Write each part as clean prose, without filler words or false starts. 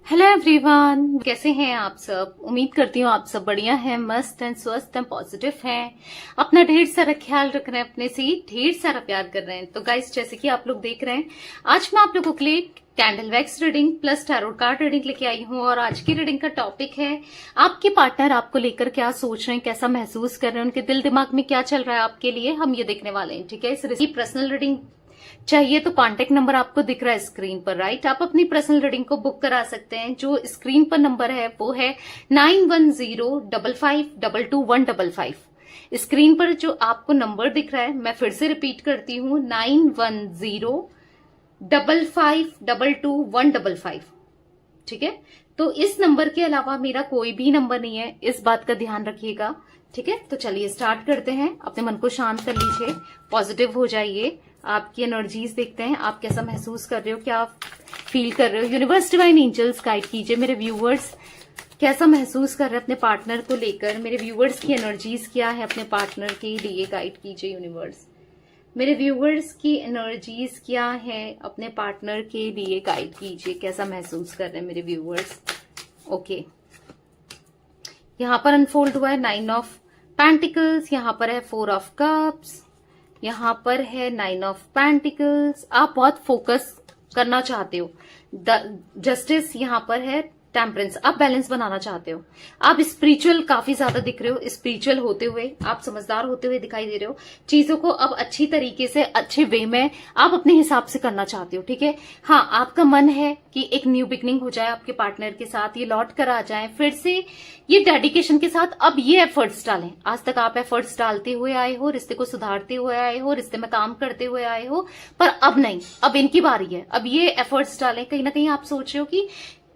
Hello everyone, कैसे हैं आप सब। उम्मीद करती हूँ आप सब बढ़िया हैं, मस्त हैं, स्वस्थ हैं, पॉजिटिव हैं, अपना ढेर सारा ख्याल रख रहे हैं, अपने से ढेर सारा प्यार कर रहे हैं। तो गाइस, जैसे कि आप लोग देख रहे हैं, आज मैं आप लोगों के लिए candle wax reading plus tarot card reading लेके आई हूँ। और आज की रीडिंग का टॉपिक है आपके पार्टनर आपको लेकर क्या सोच रहे हैं, कैसा महसूस कर रहे हैं, उनके दिल दिमाग में क्या चल रहा है आपके लिए, हम ये देखने वाले हैं। ठीक है, इस पर्सनल रीडिंग चाहिए तो कांटेक्ट नंबर आपको दिख रहा है स्क्रीन पर, राइट। आप अपनी पर्सनल रीडिंग को बुक करा सकते हैं। जो स्क्रीन पर नंबर है वो है 9105522155। स्क्रीन पर जो आपको नंबर दिख रहा है, मैं फिर से रिपीट करती हूँ, 9105522155। ठीक है, तो इस नंबर के अलावा मेरा कोई भी नंबर नहीं है, इस बात का ध्यान रखिएगा। ठीक है, तो चलिए स्टार्ट करते हैं। अपने मन को शांत कर लीजिए, पॉजिटिव हो जाइए। आपकी एनर्जीज देखते हैं, आप कैसा महसूस कर रहे हो, क्या फील कर रहे हो। यूनिवर्स डिवाइन एंजल्स गाइड कीजिए मेरे व्यूवर्स, कैसा महसूस कर रहे हैं अपने पार्टनर को लेकर। मेरे व्यूवर्स की एनर्जीज क्या है अपने पार्टनर के लिए, गाइड कीजिए यूनिवर्स। मेरे व्यूवर्स की एनर्जीज क्या है अपने पार्टनर के लिए, गाइड कीजिए। कैसा महसूस कर रहे हैं मेरे व्यूवर्स। ओके, यहां पर अनफोल्ड हुआ है 9 ऑफ पेंटिकल्स, यहां पर है 4 ऑफ कप्स, यहां पर है 9 ऑफ पेंटिकल्स। आप बहुत फोकस करना चाहते हो। जस्टिस यहां पर है, टेम्परेंस, आप बैलेंस बनाना चाहते हो। आप स्पिरिचुअल काफी ज्यादा दिख रहे हो, स्पिरिचुअल होते हुए, आप समझदार होते हुए दिखाई दे रहे हो। चीजों को अब अच्छी तरीके से, अच्छे वे में आप अपने हिसाब से करना चाहते हो। ठीक है, हाँ, आपका मन है कि एक न्यू बिगनिंग हो जाए आपके पार्टनर के साथ, ये लौट कर आ जाए फिर से, ये डेडिकेशन के साथ अब ये एफर्ट्स डालें। आज तक आप एफर्ट्स डालते हुए आए हो, रिश्ते को सुधारते हुए आए हो, रिश्ते में काम करते हुए आए हो, पर अब नहीं, अब इनकी बारी है, अब ये एफर्ट्स डालें। कहीं ना कहीं आप सोच रहे हो कि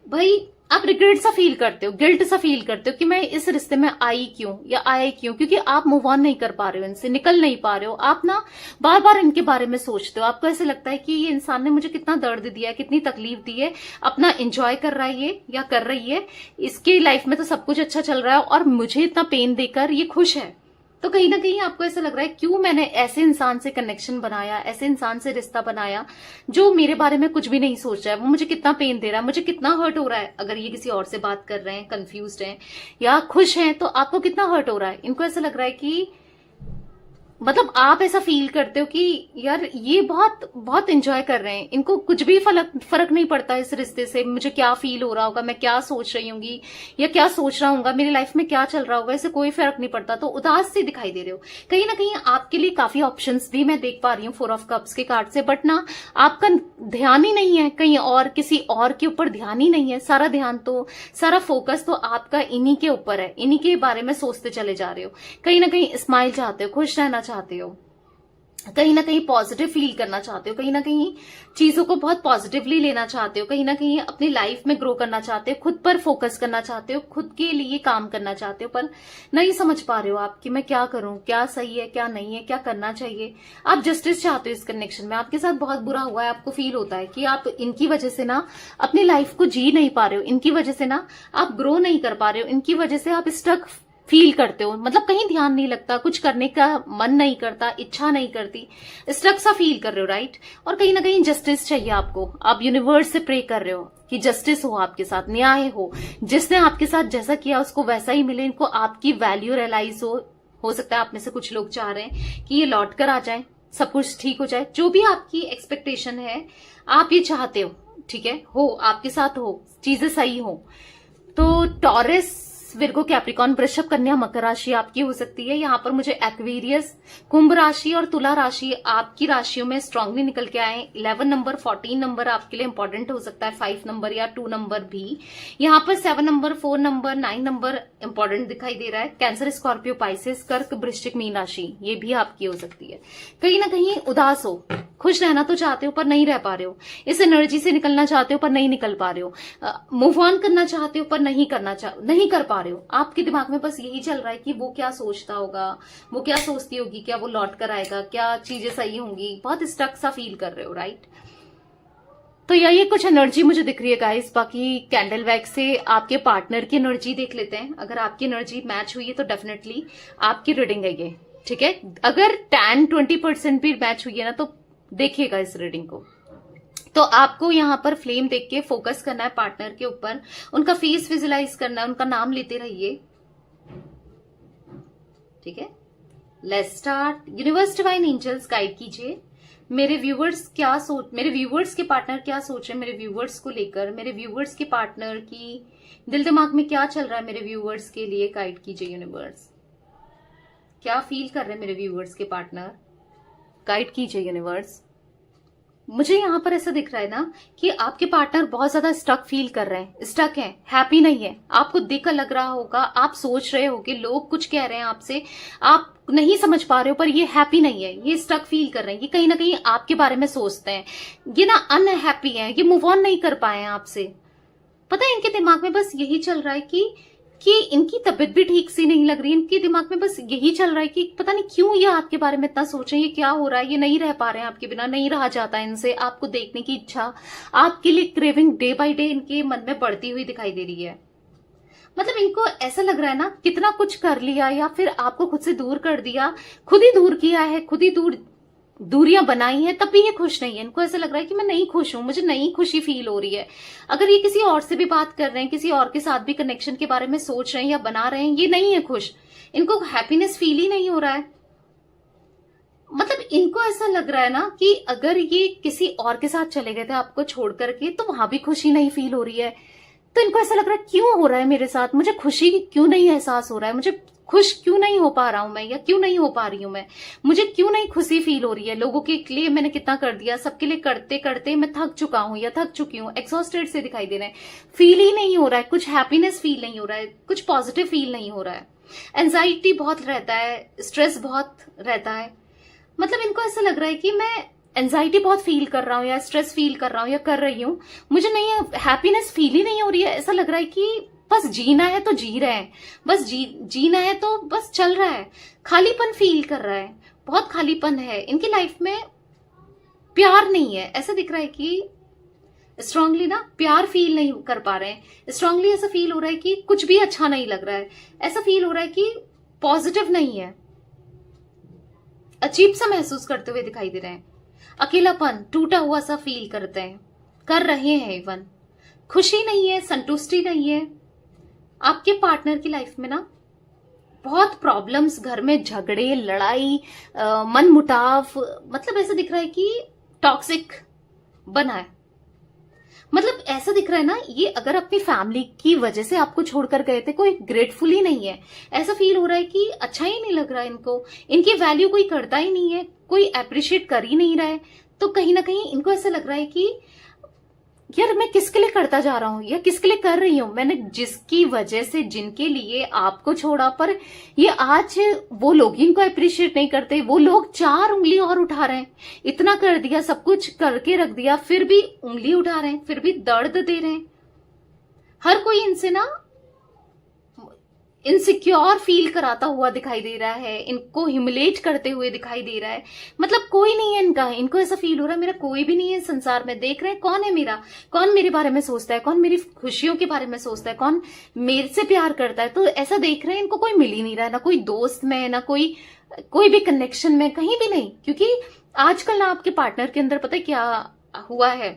भाई, आप रिग्रेट सा फील करते हो, गिल्ट सा फील करते हो कि मैं इस रिश्ते में आई क्यों या आए क्यों, क्योंकि आप मूव ऑन नहीं कर पा रहे हो, इनसे निकल नहीं पा रहे हो। आप ना बार बार इनके बारे में सोचते हो, आपको ऐसे लगता है कि ये इंसान ने मुझे कितना दर्द दिया है, कितनी तकलीफ दी है, अपना एंजॉय कर रहा है ये या कर रही है, इसकी लाइफ में तो सब कुछ अच्छा चल रहा है और मुझे इतना पेन देकर ये खुश है। तो कहीं ना कहीं आपको ऐसा लग रहा है, क्यों मैंने ऐसे इंसान से कनेक्शन बनाया, ऐसे इंसान से रिश्ता बनाया जो मेरे बारे में कुछ भी नहीं सोच रहा है, वो मुझे कितना पेन दे रहा है, मुझे कितना हर्ट हो रहा है। अगर ये किसी और से बात कर रहे हैं, कंफ्यूज्ड हैं या खुश हैं, तो आपको कितना हर्ट हो रहा है। इनको ऐसा लग रहा है कि मतलब आप ऐसा फील करते हो कि यार ये बहुत बहुत एंजॉय कर रहे हैं, इनको कुछ भी फर्क नहीं पड़ता इस रिश्ते से, मुझे क्या फील हो रहा होगा, मैं क्या सोच रही होंगी या क्या सोच रहा हूँ, मेरी लाइफ में क्या चल रहा होगा, इससे कोई फर्क नहीं पड़ता। तो उदास से दिखाई दे रहे हो। कहीं ना कहीं आपके लिए काफी ऑप्शंस भी मैं देख पा रही हूँ 4 ऑफ कप्स के कार्ड से, बट ना आपका ध्यान ही नहीं है कहीं और, किसी और के ऊपर ध्यान ही नहीं है। सारा ध्यान तो, सारा फोकस तो आपका इन्हीं के ऊपर है, इन्हीं के बारे में सोचते चले जा रहे हो। कहीं ना कहीं स्माइल चाहते हो, खुश रहना चाहते हो, कहीं ना कहीं पॉजिटिव फील करना चाहते हो, कहीं ना कहीं चीजों को बहुत पॉजिटिवली लेना चाहते हो, कहीं ना कहीं अपनी लाइफ में ग्रो करना चाहते हो, खुद पर फोकस करना चाहते हो, खुद के लिए काम करना चाहते हो, पर नहीं समझ पा रहे हो आप कि मैं क्या करूं, क्या सही है, क्या नहीं है, क्या करना चाहिए। आप जस्टिस चाहते हो इस कनेक्शन में, आपके साथ बहुत बुरा हुआ है, आपको फील होता है कि आप इनकी वजह से ना अपनी लाइफ को जी नहीं पा रहे हो, इनकी वजह से ना आप ग्रो नहीं कर पा रहे हो, इनकी वजह से आप स्टक फील करते हो, मतलब कहीं ध्यान नहीं लगता, कुछ करने का मन नहीं करता, इच्छा नहीं करती, स्ट्रक सा फील कर रहे हो, राइट। और कहीं ना कहीं जस्टिस चाहिए आपको, आप यूनिवर्स से प्रे कर रहे हो कि जस्टिस हो आपके साथ, न्याय हो, जिसने आपके साथ जैसा किया उसको वैसा ही मिले, इनको आपकी वैल्यू रियलाइज हो सकता है आप में से कुछ लोग चाह रहे हैं कि ये लौट कर आ जाए, सब कुछ ठीक हो जाए, जो भी आपकी एक्सपेक्टेशन है आप ये चाहते हो। ठीक है, हो आपके साथ हो, चीजें सही हो। तो टॉरस, विर्गो, कैप्रिकॉन, वृषभ, कन्या, मकर राशि आपकी हो सकती है। यहाँ पर मुझे एक्वेरियस, कुंभ राशि और तुला राशि आपकी राशियों में स्ट्रांगली निकल के आए। 11 नंबर, 14 नंबर आपके लिए इंपॉर्टेंट हो सकता है, 5 नंबर या 2 नंबर भी। यहाँ पर 7 नंबर, 4 नंबर, 9 नंबर इंपॉर्टेंट दिखाई दे रहा है। कैंसर, स्कॉर्पियो, पाइसेस, कर्क, वृश्चिक, मीन राशि ये भी आपकी हो सकती है। कहीं ना कहीं उदास हो, खुश रहना तो चाहते हो पर नहीं रह पा रहे हो, इस एनर्जी से निकलना चाहते हो पर नहीं निकल पा रहे हो, मूव ऑन करना चाहते हो पर नहीं कर पा रहे हो। आपके दिमाग में बस यही चल रहा है कि वो क्या सोचता होगा, वो क्या सोचती होगी, क्या वो लौट कर आएगा, क्या चीजें सही होंगी, बहुत स्टक सा फील कर रहे हो, राइट। तो ये कुछ एनर्जी मुझे दिख रही है गाइस। बाकी कैंडल वैक्स से आपके पार्टनर की एनर्जी देख लेते हैं। अगर आपकी एनर्जी मैच हुई है तो डेफिनेटली आपकी रीडिंग है ये। ठीक है, अगर 10-20% भी मैच हुई है ना तो देखिएगा इस रीडिंग को। तो आपको यहाँ पर फ्लेम देख के फोकस करना है पार्टनर के ऊपर, उनका फेस विजुलाइज करना है, उनका नाम लेते रहिए। ठीक है, let's start. Universe divine angels guide कीजिए मेरे व्यूवर्स मेरे व्यूवर्स के पार्टनर क्या सोच रहे हैं, मेरे व्यूवर्स को लेकर, मेरे व्यूवर्स के पार्टनर की दिल दिमाग में क्या चल रहा है, मेरे व्यूवर्स के लिए गाइड कीजिए यूनिवर्स। क्या फील कर रहे हैं मेरे व्यूवर्स के पार्टनर, गाइड कीजिए यूनिवर्स। मुझे यहाँ पर ऐसा दिख रहा है ना कि आपके पार्टनर बहुत ज्यादा स्टक फील कर रहे हैं, स्टक हैं, हैप्पी नहीं है। आपको देख कर लग रहा होगा, आप सोच रहे होगे, लोग कुछ कह रहे हैं आपसे, आप नहीं समझ पा रहे हो, पर ये हैप्पी नहीं है, ये स्टक फील कर रहे हैं, ये कहीं ना कहीं आपके बारे में सोचते हैं, ये ना अनहैप्पी है, ये मूव ऑन नहीं कर पाए हैं आपसे। पता है इनके दिमाग में बस यही चल रहा है कि इनकी तबीयत भी ठीक सी नहीं लग रही है, इनके दिमाग में बस यही चल रहा है कि पता नहीं क्यों ये आपके बारे में इतना सोच रहे हैं, ये क्या हो रहा है, ये नहीं रह पा रहे हैं आपके बिना, नहीं रहा जाता है इनसे, आपको देखने की इच्छा, आपके लिए क्रेविंग डे बाय डे इनके मन में बढ़ती हुई दिखाई दे रही है। मतलब इनको ऐसा लग रहा है ना, कितना कुछ कर लिया या फिर आपको खुद से दूर कर दिया, खुद ही दूर किया है, खुद ही दूरियां बनाई हैं, तब भी ये खुश नहीं है। इनको ऐसा लग रहा है कि मैं नहीं खुश हूं, मुझे नहीं खुशी फील हो रही है। अगर ये किसी और से भी बात कर रहे हैं, किसी और के साथ भी कनेक्शन के बारे में सोच रहे हैं या बना रहे हैं, ये नहीं है खुश, इनको हैप्पीनेस फील ही नहीं हो रहा है। मतलब इनको ऐसा लग रहा है ना कि अगर ये किसी और के साथ चले गए थे आपको छोड़ करके, तो वहां भी खुशी नहीं फील हो रही है। तो इनको ऐसा लग रहा है क्यों हो रहा है मेरे साथ, मुझे खुशी क्यों नहीं एहसास हो रहा है, मुझे खुश क्यों नहीं हो पा रहा हूं मैं, या क्यों नहीं हो पा रही हूं मैं, मुझे क्यों नहीं खुशी फील हो रही है। लोगों के लिए मैंने कितना कर दिया, सबके लिए करते करते मैं थक चुका हूं या थक चुकी हूं, एग्जॉस्टेड से दिखाई दे रहे हैं, फील ही नहीं हो रहा है, कुछ हैप्पीनेस फील नहीं हो रहा है, कुछ पॉजिटिव फील नहीं हो रहा है, एंजाइटी बहुत रहता है, स्ट्रेस बहुत रहता है। मतलब इनको ऐसा लग रहा है कि मैं एंजाइटी बहुत फील कर रहा हूं या स्ट्रेस फील कर रहा हूं या कर रही हूं, मुझे नहीं हैप्पीनेस फील ही नहीं हो रही है। ऐसा लग रहा है कि बस जीना है तो जी रहे हैं, बस जीना है तो बस चल रहा है, खालीपन फील कर रहा है, बहुत खालीपन है इनकी लाइफ में, प्यार नहीं है। ऐसा दिख रहा है कि स्ट्रांगली ना प्यार फील नहीं कर पा रहे हैं, स्ट्रांगली ऐसा फील हो रहा है कि कुछ भी अच्छा नहीं लग रहा है, ऐसा फील हो रहा है कि पॉजिटिव नहीं है, अजीब सा महसूस करते हुए दिखाई दे रहे हैं, अकेलापन, टूटा हुआ सा फील करते हैं, कर रहे हैं इवन, खुशी नहीं है, संतुष्टि नहीं है। आपके पार्टनर की लाइफ में ना बहुत प्रॉब्लम्स, घर में झगड़े, लड़ाई, मन मुटाव, मतलब ऐसा दिख रहा है कि टॉक्सिक बना है। मतलब ऐसा दिख रहा है ना, ये अगर अपनी फैमिली की वजह से आपको छोड़कर गए थे, कोई ग्रेटफुल ही नहीं है, ऐसा फील हो रहा है कि अच्छा ही नहीं लग रहा है इनको, इनकी वैल्यू कोई करता ही नहीं है, कोई अप्रिशिएट कर ही नहीं रहा है। तो कहीं ना कहीं इनको ऐसा लग रहा है कि यार मैं किसके लिए करता जा रहा हूं या किसके लिए कर रही हूं, मैंने जिसकी वजह से, जिनके लिए आपको छोड़ा, पर ये आज वो लोग इनको अप्रिशिएट नहीं करते, वो लोग 4 उंगली और उठा रहे हैं, इतना कर दिया, सब कुछ करके रख दिया, फिर भी उंगली उठा रहे हैं, फिर भी दर्द दे रहे हैं। हर कोई इनसे ना इनसिक्योर फील कराता हुआ दिखाई दे रहा है, इनको ह्यूमिलेट करते हुए दिखाई दे रहा है। मतलब कोई नहीं है इनका, इनको ऐसा फील हो रहा है मेरा कोई भी नहीं है संसार में। देख रहे हैं कौन है मेरा, कौन मेरे बारे में सोचता है, कौन मेरी खुशियों के बारे में सोचता है, कौन मेरे से प्यार करता है। तो ऐसा देख रहे हैं इनको कोई मिल ही नहीं रहा है, ना कोई दोस्त में, ना कोई भी कनेक्शन में, कहीं भी नहीं। क्योंकि आजकल ना आपके पार्टनर के अंदर पता है क्या हुआ है,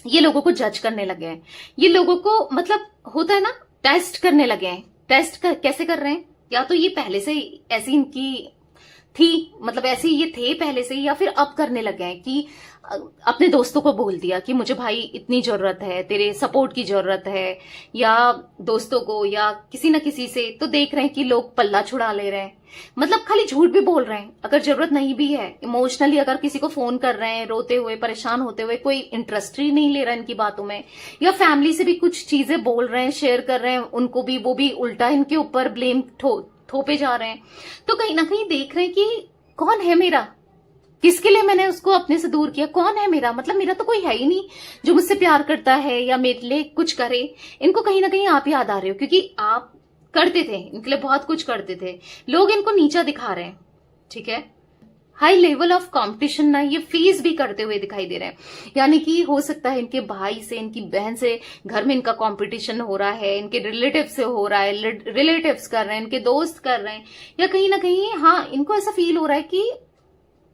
ये लोगों को जज करने लगे हैं, ये लोगों को मतलब होता है ना टेस्ट करने लगे हैं। कैसे कर रहे हैं, या तो ये पहले से ऐसी इनकी थी, मतलब ऐसे ये थे पहले से, या फिर अब करने लगे हैं कि अपने दोस्तों को बोल दिया कि मुझे भाई इतनी जरूरत है, तेरे सपोर्ट की जरूरत है, या दोस्तों को या किसी न किसी से। तो देख रहे हैं कि लोग पल्ला छुड़ा ले रहे हैं, मतलब खाली झूठ भी बोल रहे हैं अगर जरूरत नहीं भी है। इमोशनली अगर किसी को फोन कर रहे हैं रोते हुए, परेशान होते हुए, कोई इंटरेस्ट ही नहीं ले रहा इनकी बातों में, या फैमिली से भी कुछ चीजें बोल रहे हैं, शेयर कर रहे हैं उनको भी, वो भी उल्टा इनके ऊपर ब्लेम थोपे जा रहे हैं। तो कहीं ना कहीं देख रहे हैं कि कौन है मेरा, किसके लिए मैंने उसको अपने से दूर किया, कौन है मेरा, मतलब मेरा तो कोई है ही नहीं जो मुझसे प्यार करता है या मेरे लिए कुछ करे। इनको कहीं ना कहीं आप याद आ रहे हो, क्योंकि आप करते थे इनके लिए, बहुत कुछ करते थे। लोग इनको नीचा दिखा रहे हैं, ठीक है। हाई लेवल ऑफ कंपटीशन ना ये फेस भी करते हुए दिखाई दे रहे हैं, यानी कि हो सकता है इनके भाई से, इनकी बहन से घर में इनका कंपटीशन हो रहा है, इनके रिलेटिव से हो रहा है, रिलेटिव्स कर रहे हैं, इनके दोस्त कर रहे हैं, या कहीं ना कहीं हाँ इनको ऐसा फील हो रहा है कि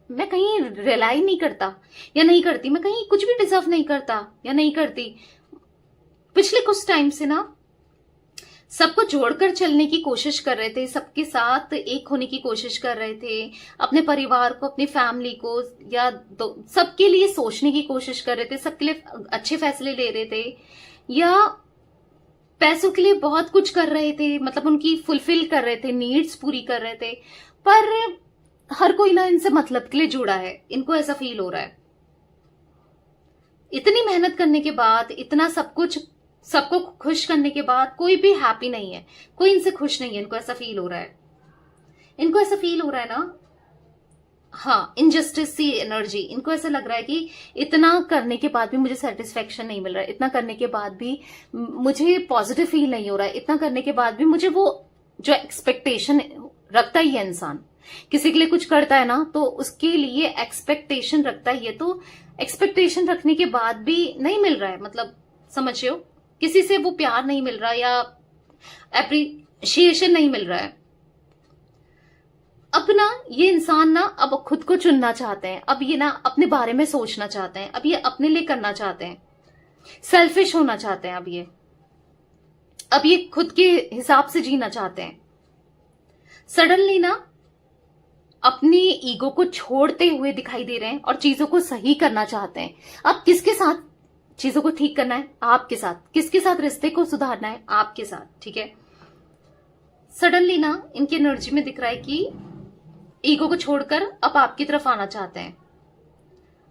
मैं कहीं रिलाई नहीं करता या नहीं करती, मैं कहीं कुछ भी डिजर्व नहीं करता या नहीं करती। पिछले कुछ टाइम से ना सबको जोड़कर चलने की कोशिश कर रहे थे, सबके साथ एक होने की कोशिश कर रहे थे, अपने परिवार को, अपनी फैमिली को या सबके लिए सोचने की कोशिश कर रहे थे, सबके लिए अच्छे फैसले ले रहे थे, या पैसों के लिए बहुत कुछ कर रहे थे, मतलब उनकी फुलफिल कर रहे थे, नीड्स पूरी कर रहे थे। पर हर कोई ना इनसे मतलब के लिए जुड़ा है, इनको ऐसा फील हो रहा है। इतनी मेहनत करने के बाद, इतना सब कुछ सबको खुश करने के बाद कोई भी हैप्पी नहीं है, कोई इनसे खुश नहीं है। इनको ऐसा फील हो रहा है, इनको ऐसा फील हो रहा है ना, हाँ, इनजस्टिस सी एनर्जी। इनको ऐसा लग रहा है कि इतना करने के बाद भी मुझे सेटिस्फेक्शन नहीं मिल रहा है, इतना करने के बाद भी मुझे पॉजिटिव फील नहीं हो रहा है, इतना करने के बाद भी मुझे वो जो एक्सपेक्टेशन रखता ही है इंसान, किसी के लिए कुछ करता है ना तो उसके लिए एक्सपेक्टेशन रखता ही है, तो एक्सपेक्टेशन रखने के बाद भी नहीं मिल रहा है, मतलब समझ रहे हो, किसी से वो प्यार नहीं मिल रहा या एप्रिशिएशन नहीं मिल रहा है। अब ना ये इंसान ना अब खुद को चुनना चाहते हैं, अब ये ना अपने बारे में सोचना चाहते हैं, अब ये अपने लिए करना चाहते हैं, सेल्फिश होना चाहते हैं, अब ये खुद के हिसाब से जीना चाहते हैं। सडनली ना अपनी ईगो को छोड़ते हुए दिखाई दे रहे हैं और चीजों को सही करना चाहते हैं। अब किसके साथ चीजों को ठीक करना है? आपके साथ। किसके साथ रिश्ते को सुधारना है? आपके साथ, ठीक है। सडनली ना इनकी एनर्जी में दिख रहा है कि ईगो को छोड़कर अब आपकी तरफ आना चाहते हैं,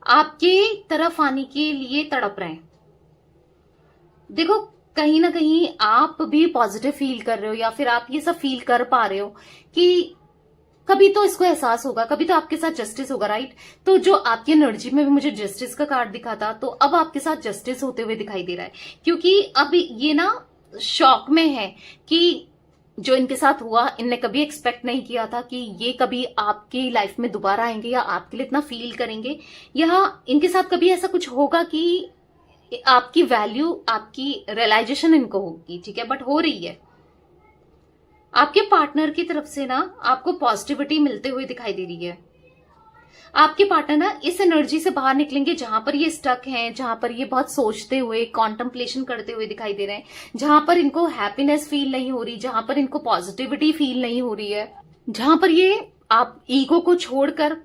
आपके तरफ आने के लिए तड़प रहे हैं। देखो, कहीं ना कहीं आप भी पॉजिटिव फील कर रहे हो या फिर आप ये सब फील कर पा रहे हो कि कभी तो इसको एहसास होगा, कभी तो आपके साथ जस्टिस होगा, राइट। तो जो आपकी एनर्जी में भी मुझे जस्टिस का कार्ड दिखा था, तो अब आपके साथ जस्टिस होते हुए दिखाई दे रहा है, क्योंकि अब ये ना शॉक में है कि जो इनके साथ हुआ, इनने कभी एक्सपेक्ट नहीं किया था कि ये कभी आपकी लाइफ में दोबारा आएंगे या आपके लिए इतना फील करेंगे, या इनके साथ कभी ऐसा कुछ होगा कि आपकी वैल्यू, आपकी रियलाइजेशन इनको होगी, ठीक है। बट हो रही है। आपके पार्टनर की तरफ से ना आपको पॉजिटिविटी मिलते हुए दिखाई दे रही है। आपके पार्टनर ना इस एनर्जी से बाहर निकलेंगे जहां पर ये स्टक हैं, जहां पर ये बहुत सोचते हुए, कॉन्टेम्पलेशन करते हुए दिखाई दे रहे हैं, जहां पर इनको हैप्पीनेस फील नहीं हो रही, जहां पर इनको पॉजिटिविटी फील नहीं हो रही है, जहां पर ये आप ईगो को छोड़कर,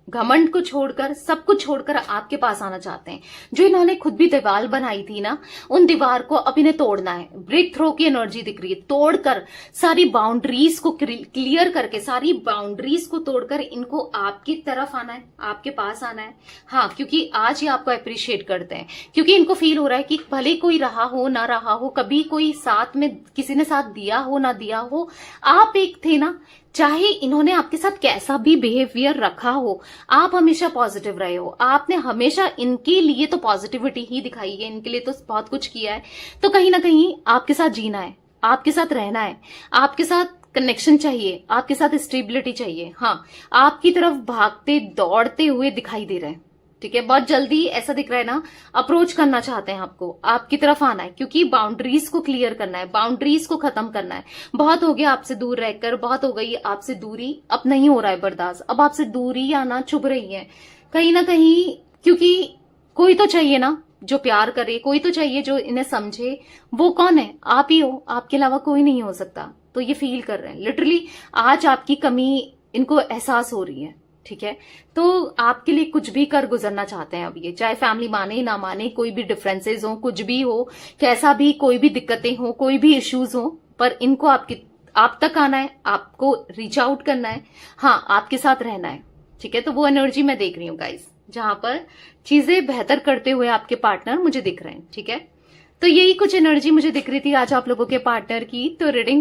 घमंड को छोड़कर, सब कुछ छोड़कर आपके पास आना चाहते हैं। जो इन्होंने खुद भी दीवार बनाई थी ना, उन दीवार को अब इन्हें तोड़ना है। ब्रेक थ्रो की एनर्जी दिख रही है। तोड़कर, सारी बाउंड्रीज को क्लियर करके, सारी बाउंड्रीज को तोड़कर इनको आपकी तरफ आना है, आपके पास आना है। हाँ, क्योंकि आज ये आपको अप्रिशिएट करते हैं, क्योंकि इनको फील हो रहा है कि भले कोई रहा हो ना रहा हो, कभी कोई साथ में किसी ने साथ दिया हो ना दिया हो, आप एक थे ना। चाहे इन्होंने आपके साथ कैसा भी बिहेवियर रखा हो, आप हमेशा पॉजिटिव रहे हो। आपने हमेशा इनके लिए तो पॉजिटिविटी ही दिखाई है, इनके लिए तो बहुत कुछ किया है। तो कहीं ना कहीं आपके साथ जीना है, आपके साथ रहना है, आपके साथ कनेक्शन चाहिए, आपके साथ स्टेबिलिटी चाहिए। हाँ, आपकी तरफ भागते दौड़ते हुए दिखाई दे रहे हैं, ठीक है। बहुत जल्दी ऐसा दिख रहा है ना, अप्रोच करना चाहते हैं आपको, आपकी तरफ आना है, क्योंकि बाउंड्रीज को क्लियर करना है, बाउंड्रीज को खत्म करना है। बहुत हो गया आपसे दूर रहकर, बहुत हो गई आपसे दूरी, अब नहीं हो रहा है बर्दाश्त। अब आपसे दूरी आना चुभ रही है कहीं ना कहीं, क्योंकि कोई तो चाहिए ना जो प्यार करे, कोई तो चाहिए जो इन्हें समझे। वो कौन है? आप ही हो, आपके अलावा कोई नहीं हो सकता। तो ये फील कर रहे हैं लिटरली, आज आपकी कमी इनको एहसास हो रही है, ठीक है। तो आपके लिए कुछ भी कर गुजरना चाहते हैं अब ये, चाहे फैमिली माने ना माने, कोई भी डिफरेंसेस हो, कुछ भी हो, कैसा भी, कोई भी दिक्कतें हो, कोई भी इश्यूज हो, पर इनको आप तक आना है, आपको रीच आउट करना है, हाँ, आपके साथ रहना है, ठीक है। तो वो एनर्जी मैं देख रही हूँ गाइस, जहां पर चीजें बेहतर करते हुए आपके पार्टनर मुझे दिख रहे हैं, ठीक है। तो यही कुछ एनर्जी मुझे दिख रही थी आज आप लोगों के पार्टनर की। तो रीडिंग